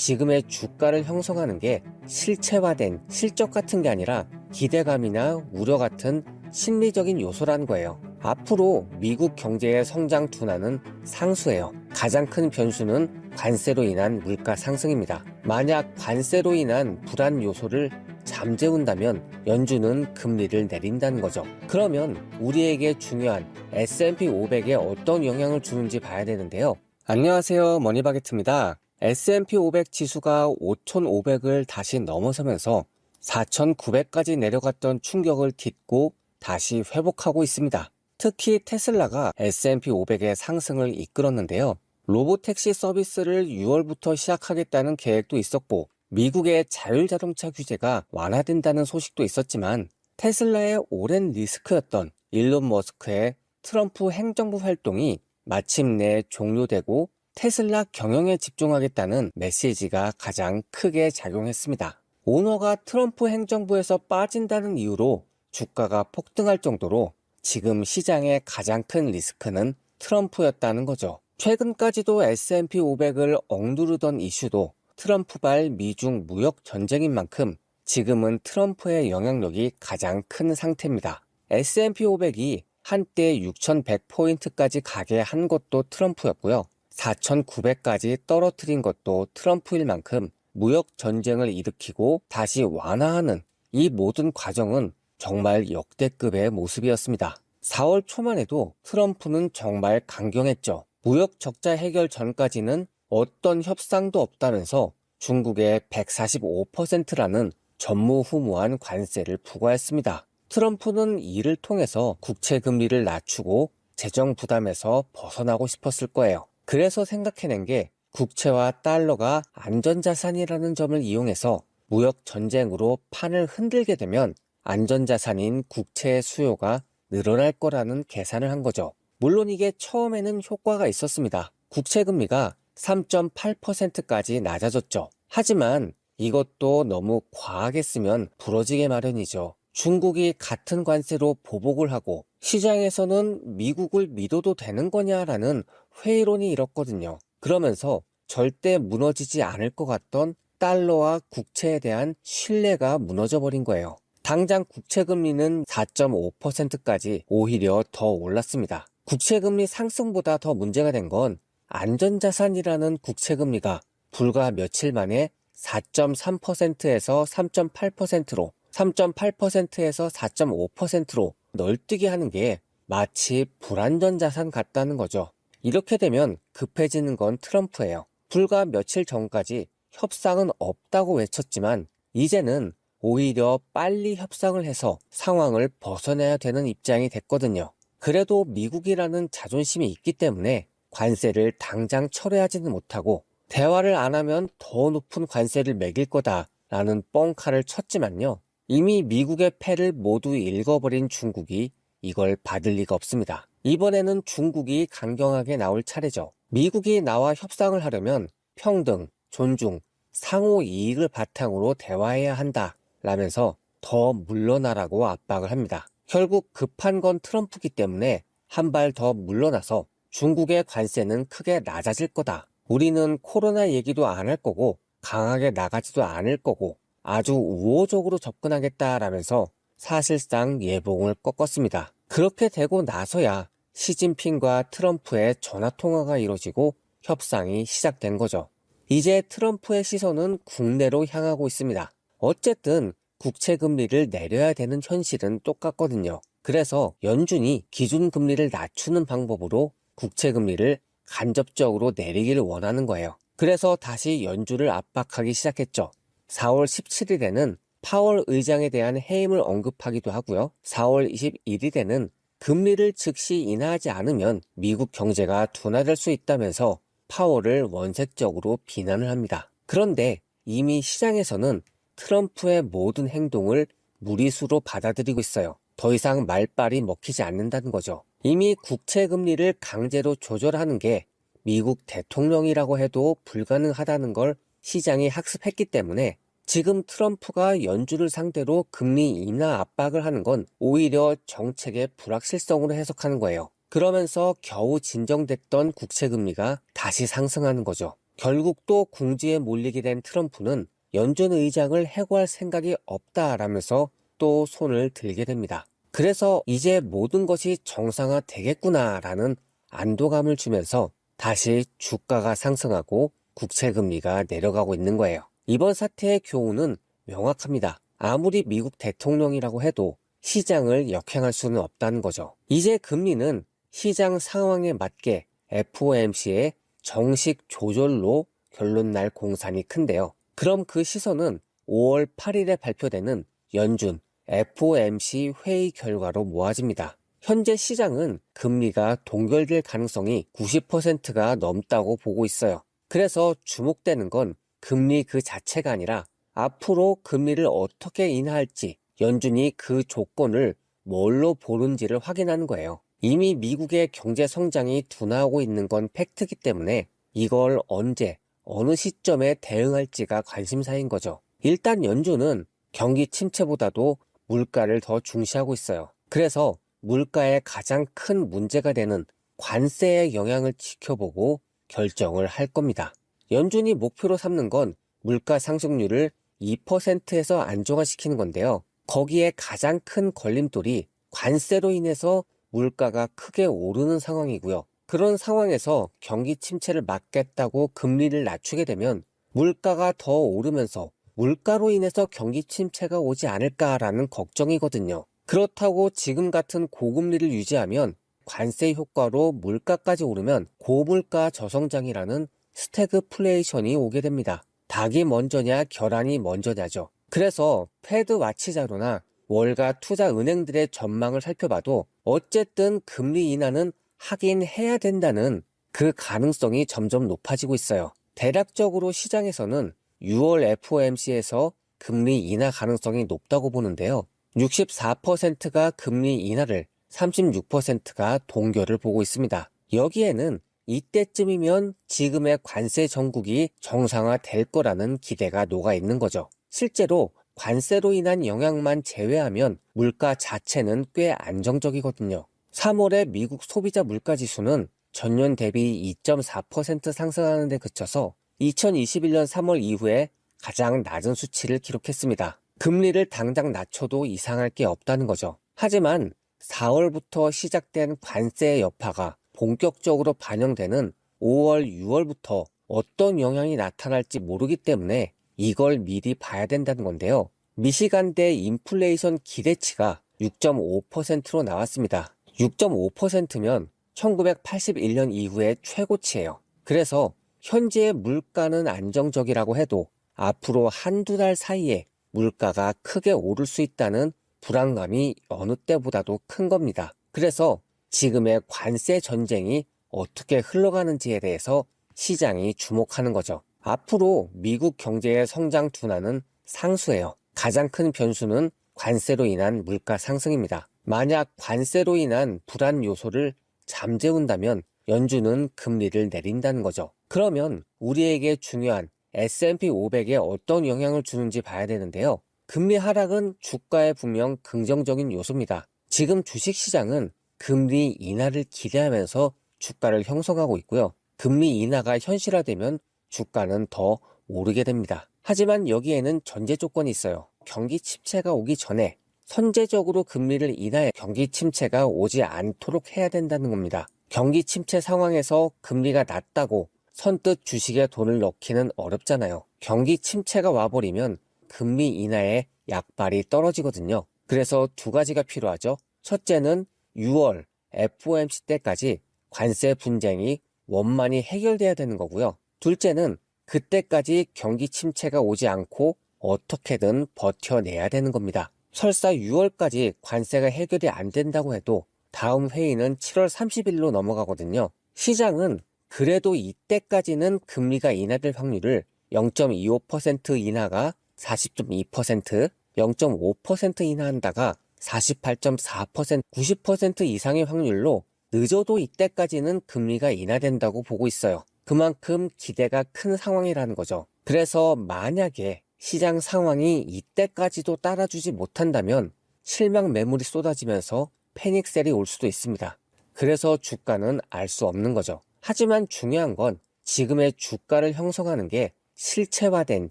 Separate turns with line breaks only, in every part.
지금의 주가를 형성하는 게 실체화된 실적 같은 게 아니라 기대감이나 우려 같은 심리적인 요소라는 거예요. 앞으로 미국 경제의 성장 둔화는 상수예요. 가장 큰 변수는 관세로 인한 물가 상승입니다. 만약 관세로 인한 불안 요소를 잠재운다면 연준은 금리를 내린다는 거죠. 그러면 우리에게 중요한 S&P 500에 어떤 영향을 주는지 봐야 되는데요. 안녕하세요, 머니바게트입니다. S&P 500 지수가 5,500을 다시 넘어서면서 4,900까지 내려갔던 충격을 딛고 다시 회복하고 있습니다. 특히 테슬라가 S&P 500의 상승을 이끌었는데요. 로보택시 서비스를 6월부터 시작하겠다는 계획도 있었고, 미국의 자율자동차 규제가 완화된다는 소식도 있었지만, 테슬라의 오랜 리스크였던 일론 머스크의 트럼프 행정부 활동이 마침내 종료되고 테슬라 경영에 집중하겠다는 메시지가 가장 크게 작용했습니다. 오너가 트럼프 행정부에서 빠진다는 이유로 주가가 폭등할 정도로 지금 시장의 가장 큰 리스크는 트럼프였다는 거죠. 최근까지도 S&P 500을 억누르던 이슈도 트럼프발 미중 무역 전쟁인 만큼 지금은 트럼프의 영향력이 가장 큰 상태입니다. S&P 500이 한때 6,100포인트까지 가게 한 것도 트럼프였고요. 4,900까지 떨어뜨린 것도 트럼프일 만큼 무역 전쟁을 일으키고 다시 완화하는 이 모든 과정은 정말 역대급의 모습이었습니다. 4월 초만 해도 트럼프는 정말 강경했죠. 무역 적자 해결 전까지는 어떤 협상도 없다면서 중국의 145%라는 전무후무한 관세를 부과했습니다. 트럼프는 이를 통해서 국채 금리를 낮추고 재정 부담에서 벗어나고 싶었을 거예요. 그래서 생각해낸 게 국채와 달러가 안전자산이라는 점을 이용해서 무역 전쟁으로 판을 흔들게 되면 안전자산인 국채의 수요가 늘어날 거라는 계산을 한 거죠. 물론 이게 처음에는 효과가 있었습니다. 국채 금리가 3.8%까지 낮아졌죠. 하지만 이것도 너무 과하게 쓰면 부러지게 마련이죠. 중국이 같은 관세로 보복을 하고 시장에서는 미국을 믿어도 되는 거냐라는 회의론이 일었거든요. 그러면서 절대 무너지지 않을 것 같던 달러와 국채에 대한 신뢰가 무너져 버린 거예요. 당장 국채금리는 4.5%까지 오히려 더 올랐습니다. 국채금리 상승보다 더 문제가 된 건 안전자산이라는 국채금리가 불과 며칠 만에 4.3%에서 3.8%로 3.8%에서 4.5%로 널뛰게 하는 게 마치 불안전자산 같다는 거죠. 이렇게 되면 급해지는 건 트럼프예요. 불과 며칠 전까지 협상은 없다고 외쳤지만 이제는 오히려 빨리 협상을 해서 상황을 벗어내야 되는 입장이 됐거든요. 그래도 미국이라는 자존심이 있기 때문에 관세를 당장 철회하지는 못하고 대화를 안 하면 더 높은 관세를 매길 거다라는 뻥카를 쳤지만요. 이미 미국의 패를 모두 읽어버린 중국이 이걸 받을 리가 없습니다. 이번에는 중국이 강경하게 나올 차례죠. 미국이 나와 협상을 하려면 평등, 존중, 상호 이익을 바탕으로 대화해야 한다 라면서 더 물러나라고 압박을 합니다. 결국 급한 건 트럼프기 때문에 한 발 더 물러나서 중국의 관세는 크게 낮아질 거다. 우리는 코로나 얘기도 안 할 거고 강하게 나가지도 않을 거고 아주 우호적으로 접근하겠다라면서 사실상 예봉을 꺾었습니다. 그렇게 되고 나서야 시진핑과 트럼프의 전화통화가 이루어지고 협상이 시작된 거죠. 이제 트럼프의 시선은 국내로 향하고 있습니다. 어쨌든 국채금리를 내려야 되는 현실은 똑같거든요. 그래서 연준이 기준금리를 낮추는 방법으로 국채금리를 간접적으로 내리기를 원하는 거예요. 그래서 다시 연준을 압박하기 시작했죠. 4월 17일에는 파월 의장에 대한 해임을 언급하기도 하고요. 4월 21일에는 금리를 즉시 인하하지 않으면 미국 경제가 둔화될 수 있다면서 파월을 원색적으로 비난을 합니다. 그런데 이미 시장에서는 트럼프의 모든 행동을 무리수로 받아들이고 있어요. 더 이상 말빨이 먹히지 않는다는 거죠. 이미 국채 금리를 강제로 조절하는 게 미국 대통령이라고 해도 불가능하다는 걸 시장이 학습했기 때문에 지금 트럼프가 연준을 상대로 금리 인하 압박을 하는 건 오히려 정책의 불확실성으로 해석하는 거예요. 그러면서 겨우 진정됐던 국채 금리가 다시 상승하는 거죠. 결국 또 궁지에 몰리게 된 트럼프는 연준 의장을 해고할 생각이 없다라면서 또 손을 들게 됩니다. 그래서 이제 모든 것이 정상화되겠구나라는 안도감을 주면서 다시 주가가 상승하고 국채금리가 내려가고 있는 거예요. 이번 사태의 교훈은 명확합니다. 아무리 미국 대통령이라고 해도 시장을 역행할 수는 없다는 거죠. 이제 금리는 시장 상황에 맞게 FOMC의 정식 조절로 결론 날 공산이 큰데요. 그럼 그 시선은 5월 8일에 발표되는 연준 FOMC 회의 결과로 모아집니다. 현재 시장은 금리가 동결될 가능성이 90%가 넘다고 보고 있어요. 그래서 주목되는 건 금리 그 자체가 아니라 앞으로 금리를 어떻게 인하할지 연준이 그 조건을 뭘로 보는지를 확인하는 거예요. 이미 미국의 경제 성장이 둔화하고 있는 건 팩트이기 때문에 이걸 언제, 어느 시점에 대응할지가 관심사인 거죠. 일단 연준은 경기 침체보다도 물가를 더 중시하고 있어요. 그래서 물가의 가장 큰 문제가 되는 관세의 영향을 지켜보고 결정을 할 겁니다. 연준이 목표로 삼는 건 물가 상승률을 2%에서 안정화시키는 건데요. 거기에 가장 큰 걸림돌이 관세로 인해서 물가가 크게 오르는 상황이고요. 그런 상황에서 경기 침체를 막겠다고 금리를 낮추게 되면 물가가 더 오르면서 물가로 인해서 경기 침체가 오지 않을까라는 걱정이거든요. 그렇다고 지금 같은 고금리를 유지하면 관세 효과로 물가까지 오르면 고물가 저성장이라는 스태그플레이션이 오게 됩니다. 닭이 먼저냐 계란이 먼저냐죠. 그래서 패드 와치 자료나 월가 투자은행들의 전망을 살펴봐도 어쨌든 금리 인하는 하긴 해야 된다는 그 가능성이 점점 높아지고 있어요. 대략적으로 시장에서는 6월 FOMC에서 금리 인하 가능성이 높다고 보는데요. 64%가 금리 인하를, 36%가 동결을 보고 있습니다. 여기에는 이때쯤이면 지금의 관세 정국이 정상화될 거라는 기대가 녹아 있는 거죠. 실제로 관세로 인한 영향만 제외하면 물가 자체는 꽤 안정적이거든요. 3월의 미국 소비자 물가지수는 전년 대비 2.4% 상승하는 데 그쳐서 2021년 3월 이후에 가장 낮은 수치를 기록했습니다. 금리를 당장 낮춰도 이상할 게 없다는 거죠. 하지만 4월부터 시작된 관세의 여파가 본격적으로 반영되는 5월, 6월부터 어떤 영향이 나타날지 모르기 때문에 이걸 미리 봐야 된다는 건데요. 미시간대 인플레이션 기대치가 6.5%로 나왔습니다. 6.5%면 1981년 이후의 최고치예요. 그래서 현재의 물가는 안정적이라고 해도 앞으로 한두 달 사이에 물가가 크게 오를 수 있다는 불안감이 어느 때보다도 큰 겁니다. 그래서 지금의 관세 전쟁이 어떻게 흘러가는지에 대해서 시장이 주목하는 거죠. 앞으로 미국 경제의 성장 둔화는 상수예요. 가장 큰 변수는 관세로 인한 물가 상승입니다. 만약 관세로 인한 불안 요소를 잠재운다면 연준은 금리를 내린다는 거죠. 그러면 우리에게 중요한 S&P 500에 어떤 영향을 주는지 봐야 되는데요. 금리 하락은 주가에 분명 긍정적인 요소입니다. 지금 주식시장은 금리 인하를 기대하면서 주가를 형성하고 있고요. 금리 인하가 현실화되면 주가는 더 오르게 됩니다. 하지만 여기에는 전제 조건이 있어요. 경기 침체가 오기 전에 선제적으로 금리를 인하해 경기 침체가 오지 않도록 해야 된다는 겁니다. 경기 침체 상황에서 금리가 낮다고 선뜻 주식에 돈을 넣기는 어렵잖아요. 경기 침체가 와버리면 금리 인하의 약발이 떨어지거든요. 그래서 두 가지가 필요하죠. 첫째는 6월 FOMC 때까지 관세 분쟁이 원만히 해결돼야 되는 거고요. 둘째는 그때까지 경기 침체가 오지 않고 어떻게든 버텨내야 되는 겁니다. 설사 6월까지 관세가 해결이 안 된다고 해도 다음 회의는 7월 30일로 넘어가거든요. 시장은 그래도 이때까지는 금리가 인하될 확률을 0.25% 인하가 40.2%, 0.5% 인하한다가 48.4%, 90% 이상의 확률로 늦어도 이때까지는 금리가 인하된다고 보고 있어요. 그만큼 기대가 큰 상황이라는 거죠. 그래서 만약에 시장 상황이 이때까지도 따라주지 못한다면 실망 매물이 쏟아지면서 패닉셀이 올 수도 있습니다. 그래서 주가는 알 수 없는 거죠. 하지만 중요한 건 지금의 주가를 형성하는 게 실체화된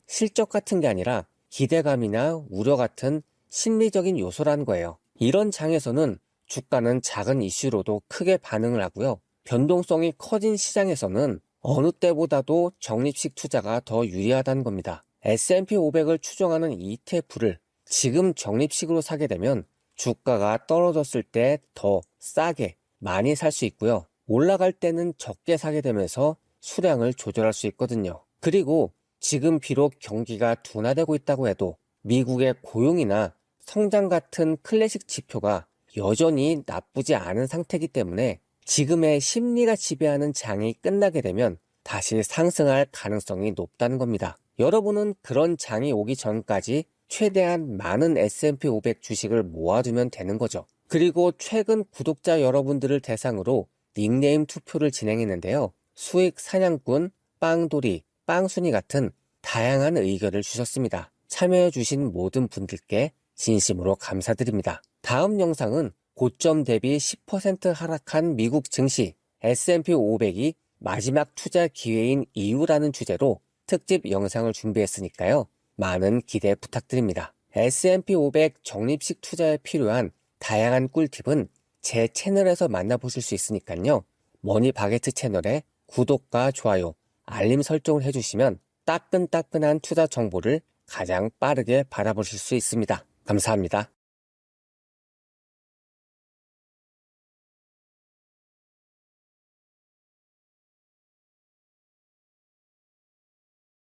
실적 같은 게 아니라 기대감이나 우려 같은 심리적인 요소라는 거예요. 이런 장에서는 주가는 작은 이슈로도 크게 반응을 하고요. 변동성이 커진 시장에서는 어느 때보다도 적립식 투자가 더 유리하다는 겁니다. S&P 500을 추정하는 ETF를 지금 적립식으로 사게 되면 주가가 떨어졌을 때 더 싸게 많이 살 수 있고요. 올라갈 때는 적게 사게 되면서 수량을 조절할 수 있거든요. 그리고 지금 비록 경기가 둔화되고 있다고 해도 미국의 고용이나 성장 같은 클래식 지표가 여전히 나쁘지 않은 상태이기 때문에 지금의 심리가 지배하는 장이 끝나게 되면 다시 상승할 가능성이 높다는 겁니다. 여러분은 그런 장이 오기 전까지 최대한 많은 S&P 500 주식을 모아두면 되는 거죠. 그리고 최근 구독자 여러분들을 대상으로 닉네임 투표를 진행했는데요. 수익 사냥꾼, 빵돌이, 빵순이 같은 다양한 의견을 주셨습니다. 참여해주신 모든 분들께 진심으로 감사드립니다. 다음 영상은 고점 대비 10% 하락한 미국 증시 S&P 500이 마지막 투자 기회인 이유라는 주제로 특집 영상을 준비했으니까요. 많은 기대 부탁드립니다. S&P 500 적립식 투자에 필요한 다양한 꿀팁은 제 채널에서 만나보실 수 있으니까요. 머니바게트 채널에 구독과 좋아요, 알림 설정을 해주시면 따끈따끈한 투자 정보를 가장 빠르게 받아보실 수 있습니다. 감사합니다.